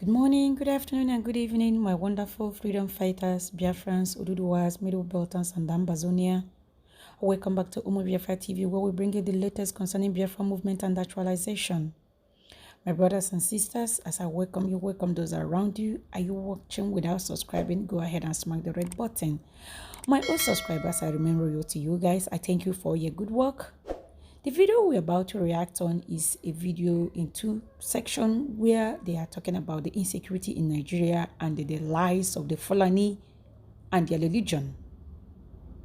Good morning, good afternoon, and good evening, my wonderful freedom fighters, Biafrans, Ududuwas, Middle Beltons, and Ambazonia. Welcome back to Umu Biafra TV, where we bring you the latest concerning Biafra movement and actualization. My brothers and sisters, as I welcome you, welcome those around you. Are you watching without subscribing? Go ahead and smack the red button. My old subscribers, I remember you to you guys. I thank you for your good work. The video we're about to react on is a video in two sections where they are talking about the insecurity in Nigeria and the lies of the Fulani and their religion.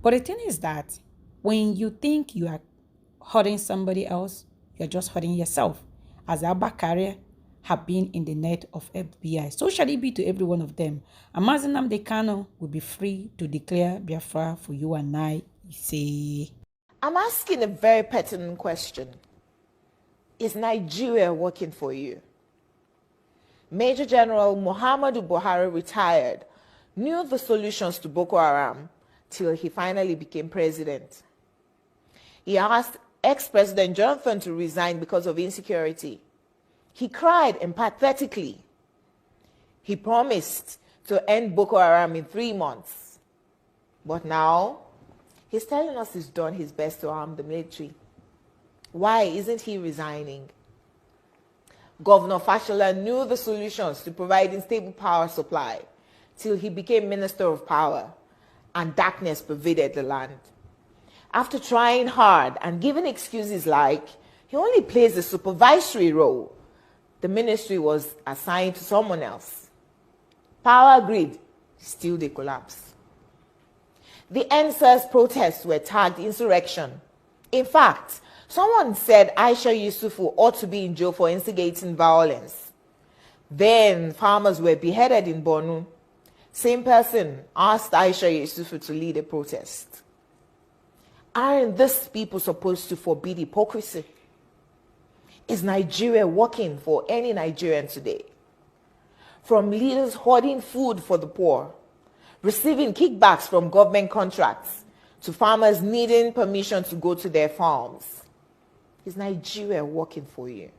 But the thing is that when you think you are hurting somebody else, you're just hurting yourself, as Abba Carrier have been in the net of FBI. So shall it be to every one of them. Amazinam Dekano will be free to declare Biafra for you and I, say. I'm asking a very pertinent question. Is Nigeria working for you? Major General Muhammadu Buhari retired, knew the solutions to Boko Haram till he finally became president. He asked ex-President Jonathan to resign because of insecurity. He cried empathetically. He promised to end Boko Haram in 3 months. But now, he's telling us he's done his best to arm the military. Why isn't he resigning? Governor Fashola knew the solutions to providing stable power supply till he became Minister of Power, and darkness pervaded the land. After trying hard and giving excuses like he only plays a supervisory role, the ministry was assigned to someone else. Power grid, still they collapse. The NSAS protests were tagged insurrection. In fact, someone said Aisha Yusufu ought to be in jail for instigating violence. Then farmers were beheaded in Borno. Same person asked Aisha Yusufu to lead a protest. Aren't these people supposed to forbid hypocrisy? Is Nigeria working for any Nigerian today? From leaders hoarding food for the poor, receiving kickbacks from government contracts, to farmers needing permission to go to their farms. Is Nigeria working for you?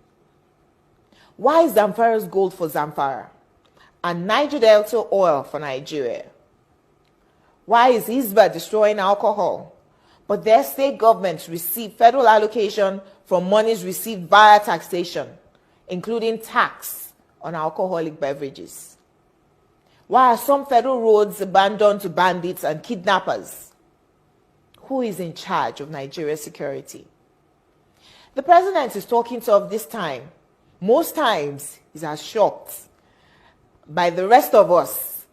Why is Zamfara's gold for Zamfara and Niger Delta oil for Nigeria? Why is Hisba destroying alcohol, but their state governments receive federal allocation from monies received via taxation, including tax on alcoholic beverages? Why are some federal roads abandoned to bandits and kidnappers? Who is in charge of Nigeria's security? The president is talking tough this time. Most times, he's as shocked by the rest of us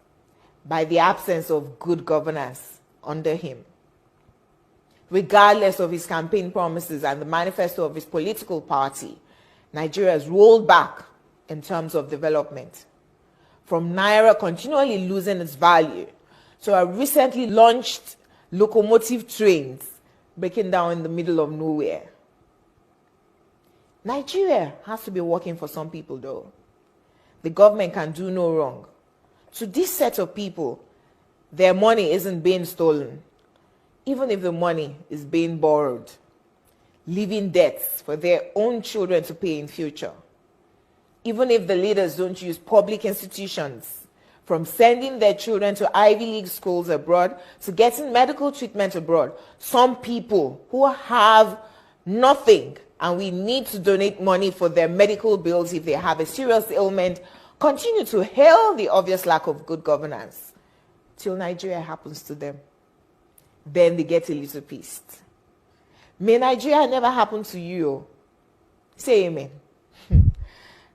by the absence of good governance under him. Regardless of his campaign promises and the manifesto of his political party, Nigeria has rolled back in terms of development. From Naira continually losing its value to our recently launched locomotive trains breaking down in the middle of nowhere. Nigeria has to be working for some people though. The government can do no wrong. To this set of people, their money isn't being stolen, even if the money is being borrowed, leaving debts for their own children to pay in future. Even if the leaders don't use public institutions, from sending their children to Ivy League schools abroad to getting medical treatment abroad, some people who have nothing and we need to donate money for their medical bills if they have a serious ailment, continue to hail the obvious lack of good governance till Nigeria happens to them. Then they get a little pissed. May Nigeria never happen to you. Say amen.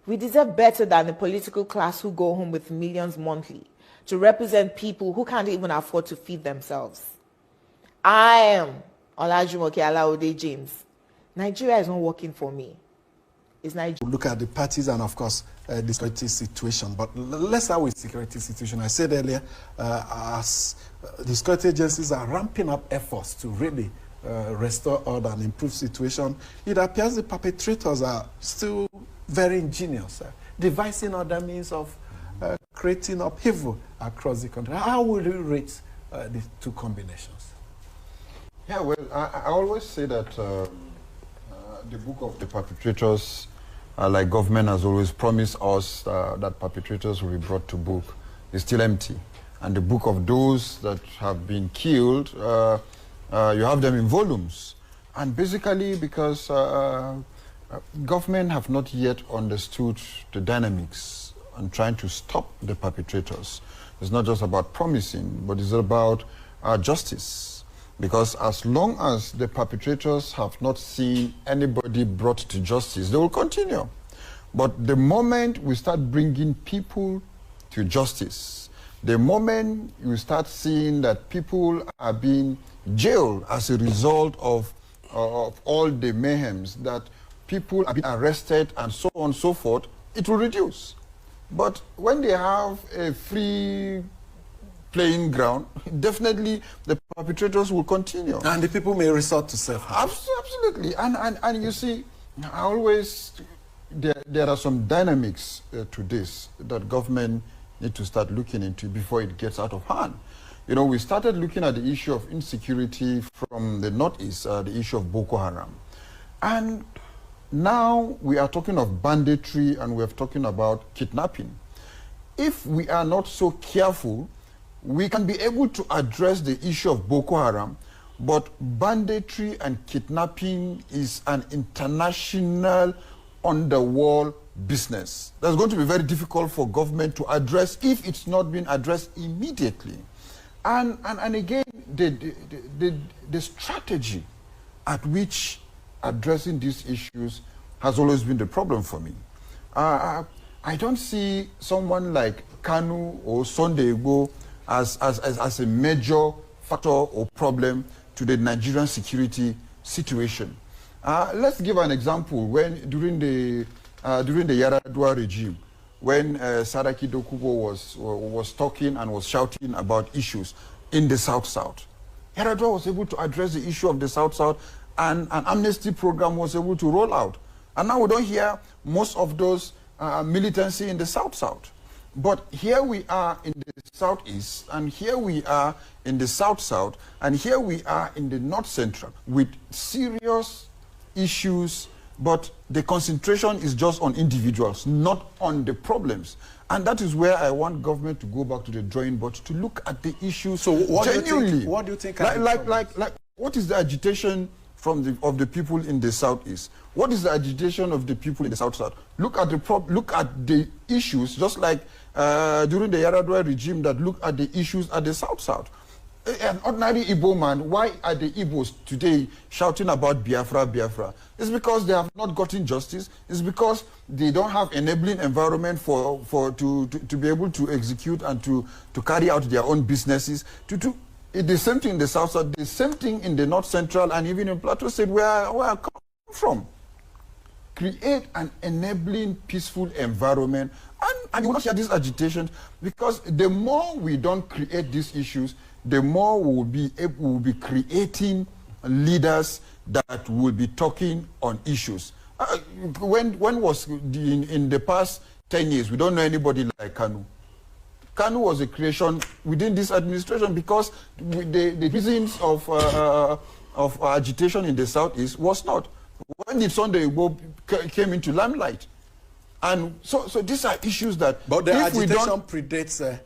We deserve better than the political class who go home with millions monthly to represent people who can't even afford to feed themselves. I am Olajumoke Alaode James. Nigeria is not working for me. It's Nigeria. Look at the parties and, of course, the security situation. But let's start with security situation. I said earlier, as the security agencies are ramping up efforts to really restore order and improve situation, it appears the perpetrators are still very ingenious, devising other means of creating upheaval across the country. How will you rate the two combinations? Yeah, well, I always say that the book of the perpetrators like government has always promised us that perpetrators will be brought to book, is still empty. And the book of those that have been killed, you have them in volumes. And basically because government have not yet understood the dynamics and trying to stop the perpetrators. It's not just about promising, but it's about justice. Because as long as the perpetrators have not seen anybody brought to justice, they will continue. But the moment we start bringing people to justice, the moment you start seeing that people are being jailed as a result of all the mayhems, that people are being arrested and so on and so forth, it will reduce. But when they have a free playing ground, definitely the perpetrators will continue. And the people may resort to self-harm. Absolutely. And you see, I always, there are some dynamics to this that government need to start looking into before it gets out of hand. You know, we started looking at the issue of insecurity from the northeast, the issue of Boko Haram. And now we are talking of banditry and we're talking about kidnapping. If we are not so careful, we can be able to address the issue of Boko Haram, but banditry and kidnapping is an international underworld business. That's going to be very difficult for government to address if it's not been addressed immediately. And again, the strategy at which addressing these issues has always been the problem for me. I don't see someone like Kanu or Sunday Igbo as a major factor or problem to the Nigerian security situation. Let's give an example. When during the Yaradua regime, when Saraki Dokubo was talking and was shouting about issues in the South-South, Yaradua was able to address the issue of the South-South, and an amnesty program was able to roll out. And now we don't hear most of those militancy in the South-South. But here we are in the Southeast, and here we are in the South-South, and here we are in the North-Central with serious issues, but the concentration is just on individuals, not on the problems. And that is where I want government to go back to the drawing board to look at the issues genuinely. What do you think? Like, what is the agitation of the people in the Southeast? What is the agitation of the people in the South-South? Look at the issues, just like during the Yaradua regime that look at the issues at the South-South. An ordinary Igbo man, why are the Igbos today shouting about Biafra, Biafra? It's because they have not gotten justice. It's because they don't have enabling environment to be able to execute and to carry out their own businesses. The same thing in the South-South, the same thing in the North-Central, and even in Plateau State, where I come from. Create an enabling, peaceful environment, and you will not hear these agitations, because the more we don't create these issues, the more we will be creating leaders that will be talking on issues. When was in the past 10 years, we don't know anybody like Kanu. Kanu was a creation within this administration because the reasons of agitation in the Southeast was not. When did Sunday Igbo came into limelight? And so these are issues that... But the agitation predates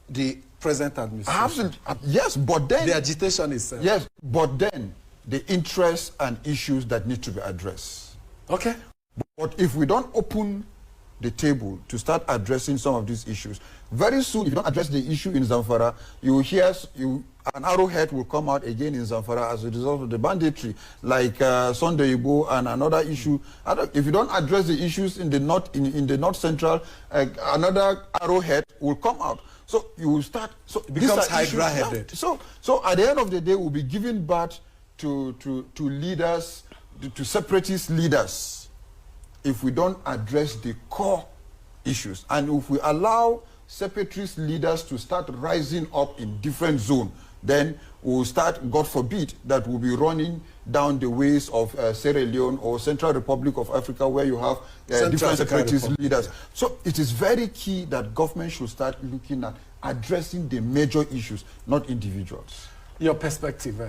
the present administration. Absolutely. Yes, but then... The agitation is... Yes, but then the interests and issues that need to be addressed. Okay. But if we don't open the table to start addressing some of these issues, very soon, if you don't address the issue in Zamfara, you will hear an arrowhead will come out again in Zamfara as a result of the banditry, like Sunday Igbo and another issue. If you don't address the issues in the North Central, another arrowhead will come out. So you will start. So it becomes hydra-headed. So at the end of the day, we'll be giving birth to leaders, to separatist leaders, if we don't address the core issues. And if we allow separatist leaders to start rising up in different zones, then we'll start, God forbid, that we'll be running down the ways of Sierra Leone or Central Republic of Africa, where you have different separatist leaders. Yeah. So it is very key that government should start looking at addressing the major issues, not individuals. Your perspective.